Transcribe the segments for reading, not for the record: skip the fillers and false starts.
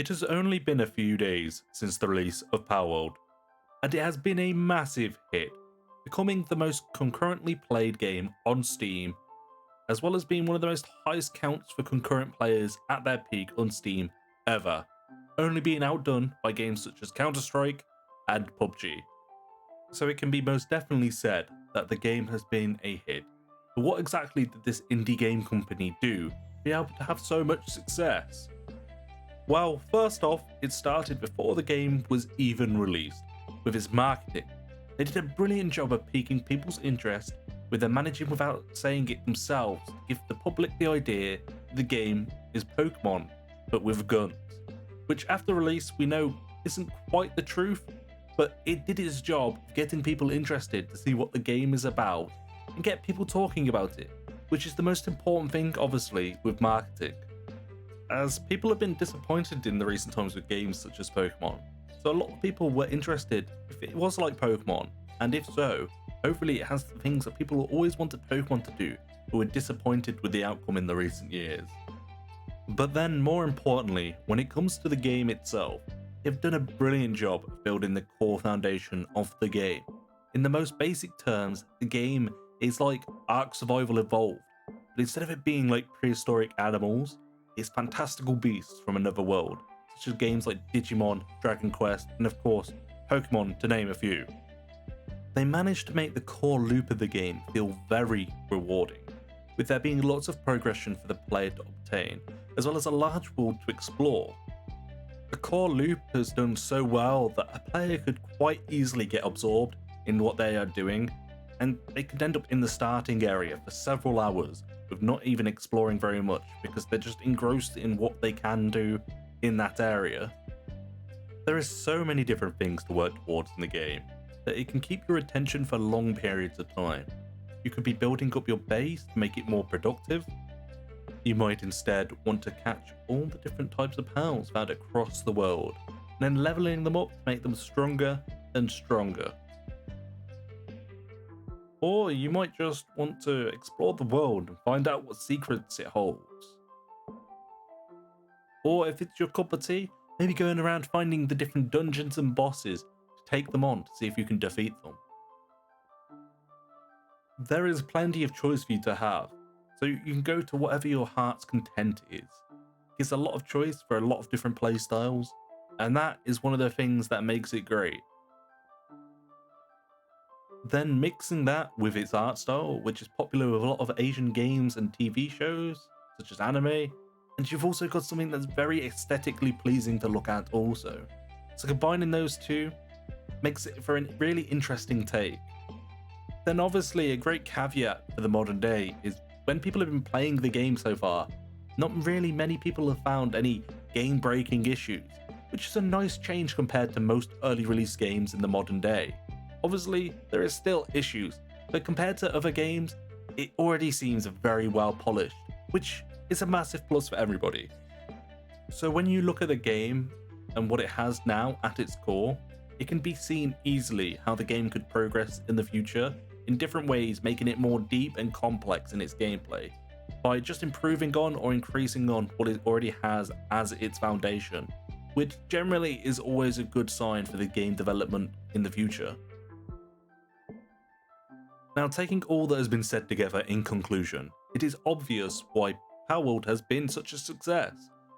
It has only been a few days since the release of Palworld, and it has been a massive hit, becoming the most concurrently played game on Steam, as well as being one of the most highest counts for concurrent players at their peak on Steam ever, only being outdone by games such as Counter-Strike and PUBG. So it can be most definitely said that the game has been a hit. But what exactly did this indie game company do to be able to have so much success? Well, first off, it started before the game was even released, with its marketing. They did a brilliant job of piquing people's interest, with their managing without saying it themselves to give the public the idea that the game is Pokemon, but with guns, which after release we know isn't quite the truth, but it did its job of getting people interested to see what the game is about and get people talking about it, which is the most important thing obviously with marketing, as people have been disappointed in the recent times with games such as Pokemon. So a lot of people were interested if it was like Pokemon, and if so, hopefully it has the things that people always wanted Pokemon to do, who were disappointed with the outcome in the recent years. But then more importantly, when it comes to the game itself, they've done a brilliant job of building the core foundation of the game. In the most basic terms, the game is like Ark Survival Evolved, but instead of it being like prehistoric animals, it's fantastical beasts from another world, such as games like Digimon, Dragon Quest, and of course, Pokemon, to name a few. They managed to make the core loop of the game feel very rewarding, with there being lots of progression for the player to obtain, as well as a large world to explore. The core loop has done so well that a player could quite easily get absorbed in what they are doing, and they could end up in the starting area for several hours with not even exploring very much because they're just engrossed in what they can do in that area. There is so many different things to work towards in the game that it can keep your attention for long periods of time. You could be building up your base to make it more productive. You might instead want to catch all the different types of pals found across the world, and then leveling them up to make them stronger and stronger. Or you might just want to explore the world and find out what secrets it holds. Or if it's your cup of tea, maybe going around finding the different dungeons and bosses to take them on to see if you can defeat them. There is plenty of choice for you to have, so you can go to whatever your heart's content is. It's a lot of choice for a lot of different playstyles, and that is one of the things that makes it great. Then mixing that with its art style, which is popular with a lot of Asian games and TV shows, such as anime, and you've also got something that's very aesthetically pleasing to look at also. So combining those two makes it for a really interesting take. Then obviously a great caveat for the modern day is when people have been playing the game so far, not really many people have found any game-breaking issues, which is a nice change compared to most early release games in the modern day. Obviously, there is still issues, but compared to other games, it already seems very well polished, which is a massive plus for everybody. So when you look at the game and what it has now at its core, it can be seen easily how the game could progress in the future in different ways, making it more deep and complex in its gameplay, by just improving on or increasing on what it already has as its foundation, which generally is always a good sign for the game development in the future. Now, taking all that has been said together in conclusion, it is obvious why Palworld has been such a success.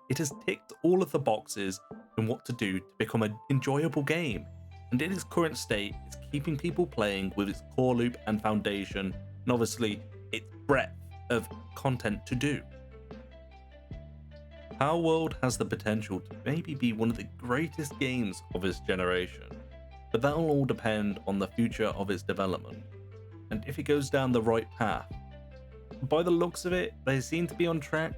It has ticked all of the boxes in what to do to become an enjoyable game, and in its current state, it's keeping people playing with its core loop and foundation, and obviously its breadth of content to do. Palworld has the potential to maybe be one of the greatest games of its generation, but that will all depend on the future of its development, and if it goes down the right path. By the looks of it, they seem to be on track,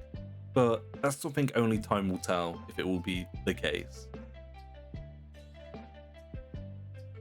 but that's something only time will tell if it will be the case.